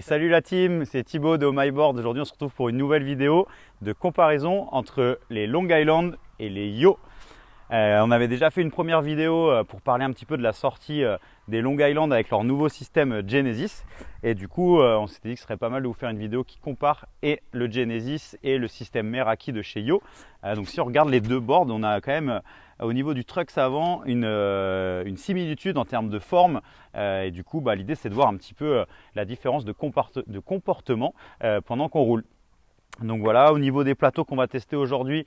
Et salut la team, c'est Thibaut de Oh My Board. Aujourd'hui on se retrouve pour une nouvelle vidéo de comparaison entre les Long Island et les Yo. On avait déjà fait une première vidéo pour parler un petit peu de la sortie des Long Island avec leur nouveau système Genesis. Et du coup on s'était dit que ce serait pas mal de vous faire une vidéo qui compare et le Genesis et le système Meraki de chez Yo. Donc si on regarde les deux boards, on a quand même au niveau du trucks avant une similitude en termes de forme. Et du coup l'idée c'est de voir un petit peu la différence de comportement pendant qu'on roule. Donc voilà, au niveau des plateaux qu'on va tester aujourd'hui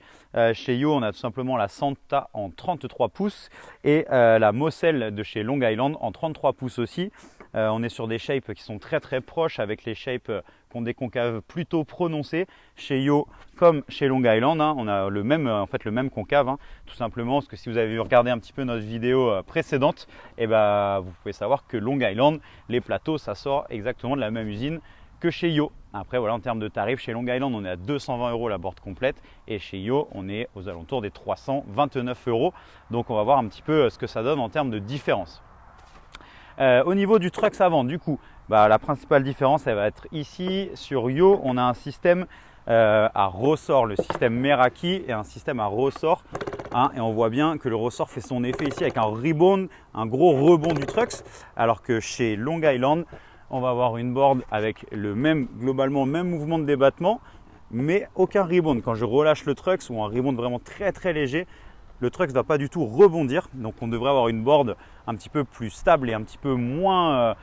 chez Yo, on a tout simplement la Santa en 33 pouces et la Moselle de chez Long Island en 33 pouces aussi. On est sur des shapes qui sont très proches avec les shapes qui ont des concaves plutôt prononcées chez Yo comme chez Long Island. On a le même concave, tout simplement parce que si vous avez regardé un petit peu notre vidéo précédente, vous pouvez savoir que Long Island, les plateaux, ça sort exactement de la même usine que chez Yo. Après voilà, en termes de tarifs, chez Long Island on est à 220 € la board complète et chez Yo on est aux alentours des 329 €. Donc on va voir un petit peu ce que ça donne en termes de différence. Au niveau du trucks avant, du coup, la principale différence elle va être ici. Sur Yo on a un système à ressort, le système Meraki et un système à ressort. Et on voit bien que le ressort fait son effet ici avec un rebound, un gros rebond du trucks, alors que chez Long Island on va avoir une board avec globalement le même mouvement de débattement, mais aucun rebound. Quand je relâche le trucks ou un rebound vraiment très léger, le trucks ne va pas du tout rebondir. Donc on devrait avoir une board un petit peu plus stable et un petit peu moins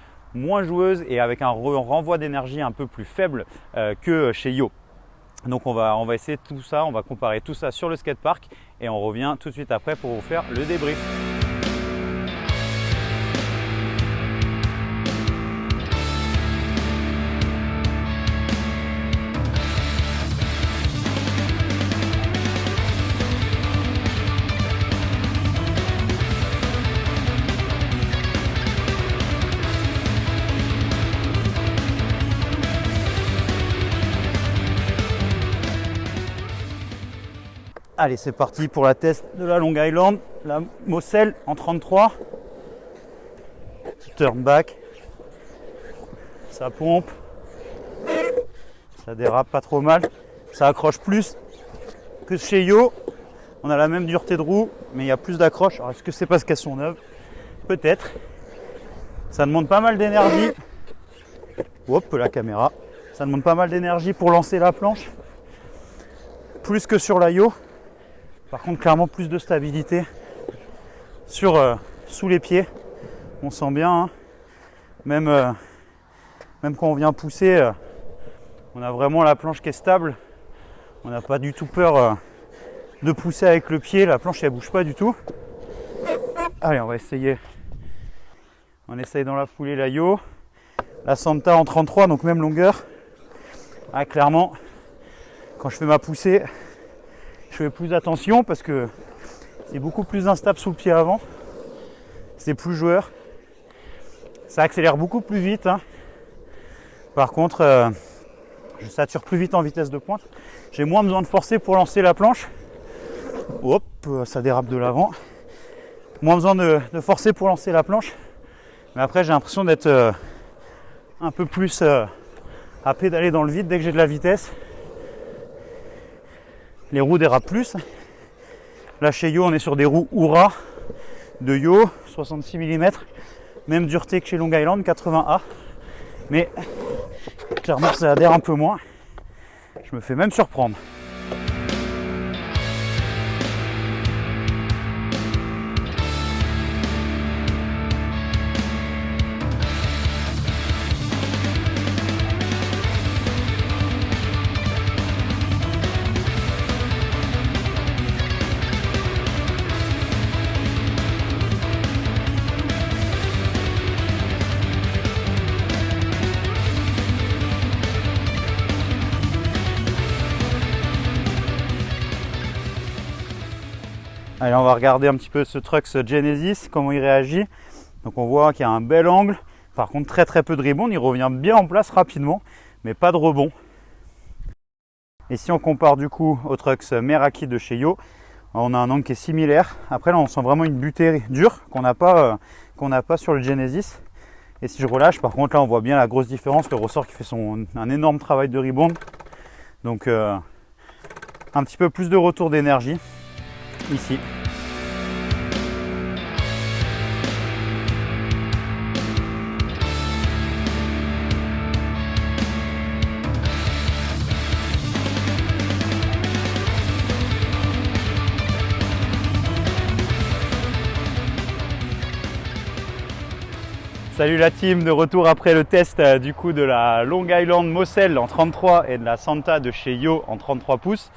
joueuse et avec un renvoi d'énergie un peu plus faible que chez Yo. Donc on va essayer tout ça, on va comparer tout ça sur le skatepark et on revient tout de suite après pour vous faire le débrief. Allez, c'est parti pour la test de la Long Island, la Moselle en 33. Turn back, ça pompe, ça dérape pas trop mal, ça accroche plus que chez Yo. On a la même dureté de roue, mais il y a plus d'accroche. Alors est-ce que c'est parce qu'elles sont neuves? Peut-être. Ça demande pas mal d'énergie. Hop, la caméra. Ça demande pas mal d'énergie pour lancer la planche, plus que sur la Yo. Par contre, clairement plus de stabilité sous les pieds. On sent bien, même quand on vient pousser, on a vraiment la planche qui est stable. On n'a pas du tout peur de pousser avec le pied. La planche elle bouge pas du tout. Allez, on va essayer. On essaye dans la foulée la Yo, la Santa en 33, donc même longueur. Clairement, quand je fais ma poussée, je fais plus attention parce que c'est beaucoup plus instable sous le pied avant. C'est plus joueur. Ça accélère beaucoup plus vite. Par contre, je sature plus vite en vitesse de pointe. J'ai moins besoin de forcer pour lancer la planche. Hop, ça dérape de l'avant. Moins besoin de forcer pour lancer la planche. Mais après, j'ai l'impression d'être un peu plus à pédaler dans le vide dès que j'ai de la vitesse. Les roues dérapent plus. Là chez Yo on est sur des roues Oura de Yo, 66 mm, même dureté que chez Long Island, 80A. Mais clairement ça adhère un peu moins. Je me fais même surprendre. Allez, on va regarder un petit peu ce trucks Genesis, comment il réagit. Donc on voit qu'il y a un bel angle. Par contre, très peu de rebound. Il revient bien en place rapidement, mais pas de rebond. Et si on compare du coup au trucks Meraki de chez Yo, on a un angle qui est similaire. Après là, on sent vraiment une butée dure qu'on n'a pas sur le Genesis. Et si je relâche, par contre là on voit bien la grosse différence, le ressort qui fait un énorme travail de rebound. Donc un petit peu plus de retour d'énergie ici. Salut la team, de retour après le test du coup de la Long Island Moselle en 33 et de la Santa de chez Yo en 33 pouces.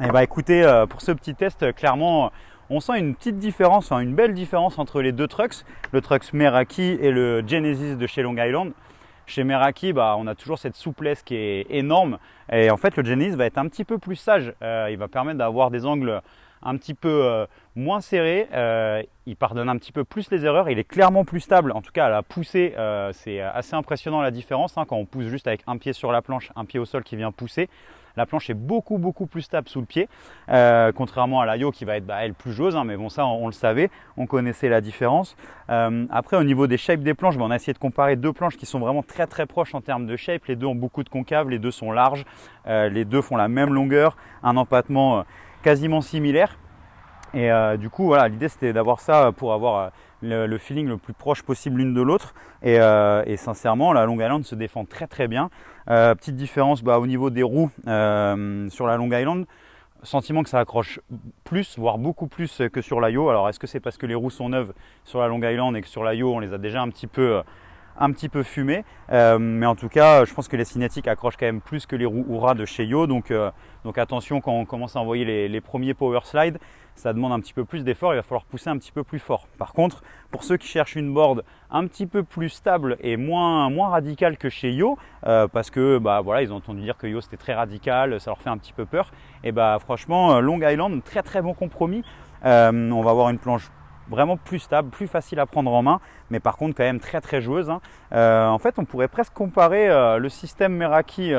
Et bah écoutez, pour ce petit test, clairement on sent une petite différence, une belle différence entre les deux trucks, le trucks Meraki et le Genesis de chez Long Island. Chez Meraki, on a toujours cette souplesse qui est énorme et en fait le Genesis va être un petit peu plus sage, il va permettre d'avoir des angles un petit peu moins serré, il pardonne un petit peu plus les erreurs, il est clairement plus stable, en tout cas à la poussée, c'est assez impressionnant la différence, quand on pousse juste avec un pied sur la planche, un pied au sol qui vient pousser. La planche est beaucoup plus stable sous le pied, contrairement à la Yo qui va être elle plus joueuse, mais bon ça on le savait, on connaissait la différence. Après au niveau des shapes des planches, on a essayé de comparer deux planches qui sont vraiment très proches en termes de shape, les deux ont beaucoup de concave, les deux sont larges, les deux font la même longueur, un empattement quasiment similaire. Et du coup voilà, l'idée c'était d'avoir ça pour avoir le feeling le plus proche possible l'une de l'autre et sincèrement la Long Island se défend très bien. Petite différence au niveau des roues sur la Long Island, sentiment que ça accroche plus, voire beaucoup plus que sur la Yo. Alors est-ce que c'est parce que les roues sont neuves sur la Long Island et que sur la Yo on les a déjà un petit peu fumées, mais en tout cas je pense que les cinétiques accrochent quand même plus que les roues Oura de chez Yo, donc attention quand on commence à envoyer les premiers power slides, ça demande un petit peu plus d'effort, il va falloir pousser un petit peu plus fort. Par contre, pour ceux qui cherchent une board un petit peu plus stable et moins radicale que chez Yo, parce que voilà, ils ont entendu dire que Yo c'était très radical, ça leur fait un petit peu peur, et franchement Long Island, très bon compromis. On va avoir une planche vraiment plus stable, plus facile à prendre en main, mais par contre quand même très joueuse. En fait on pourrait presque comparer le système Meraki,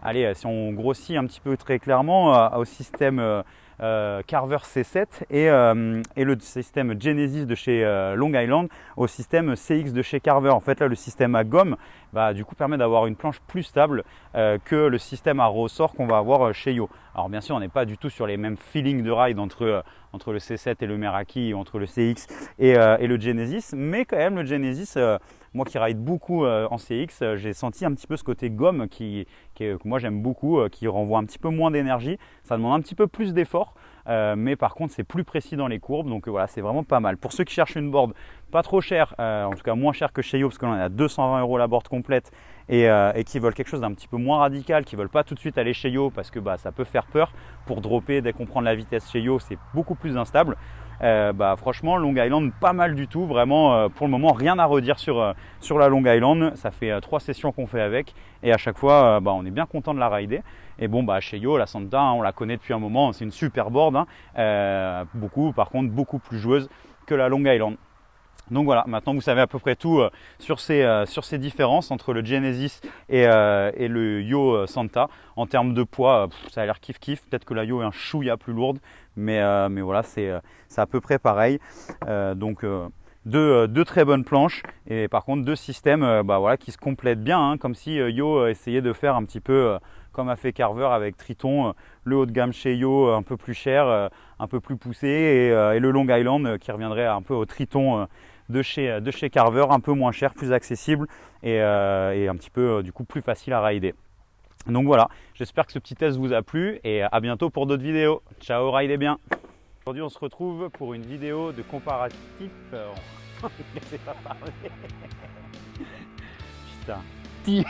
allez si on grossit un petit peu très clairement, au système Carver C7 et le système Genesis de chez Long Island au système CX de chez Carver. En fait là le système à gomme du coup permet d'avoir une planche plus stable que le système à ressort qu'on va avoir chez Yo. Alors bien sûr on n'est pas du tout sur les mêmes feelings de ride entre le C7 et le Meraki, entre le CX et le Genesis, mais quand même le Genesis, moi qui ride beaucoup en CX, j'ai senti un petit peu ce côté gomme que moi j'aime beaucoup, qui renvoie un petit peu moins d'énergie, ça demande un petit peu plus d'effort, mais par contre c'est plus précis dans les courbes, donc voilà, c'est vraiment pas mal. Pour ceux qui cherchent une board pas trop chère, en tout cas moins chère que chez Yo, parce qu'on est à 220 € la board complète, et qui veulent quelque chose d'un petit peu moins radical, qui ne veulent pas tout de suite aller chez Yo parce que ça peut faire peur pour dropper dès qu'on prend de la vitesse chez Yo, c'est beaucoup plus instable. Franchement Long Island pas mal du tout, vraiment pour le moment rien à redire sur la Long Island. Ça fait 3 sessions qu'on fait avec et à chaque fois on est bien content de la rider. Et bon chez Yo la Santa, on la connaît depuis un moment, c'est une super board, par contre beaucoup plus joueuse que la Long Island. Donc voilà, maintenant vous savez à peu près tout sur ces différences entre le Genesis et le Yo Santa. En termes de poids, ça a l'air kiff, peut-être que la Yo est un chouïa plus lourde, mais voilà, c'est à peu près pareil. Donc deux très bonnes planches et par contre deux systèmes voilà, qui se complètent bien, comme si Yo essayait de faire un petit peu comme a fait Carver avec Triton, le haut de gamme chez Yo un peu plus cher, un peu plus poussé, et le Long Island qui reviendrait un peu au Triton de chez Carver, un peu moins cher, plus accessible et un petit peu du coup plus facile à rider. Donc voilà, j'espère que ce petit test vous a plu et à bientôt pour d'autres vidéos. Ciao, ridez bien. Aujourd'hui on se retrouve pour une vidéo de comparatif. Laissez pas parler. Putain.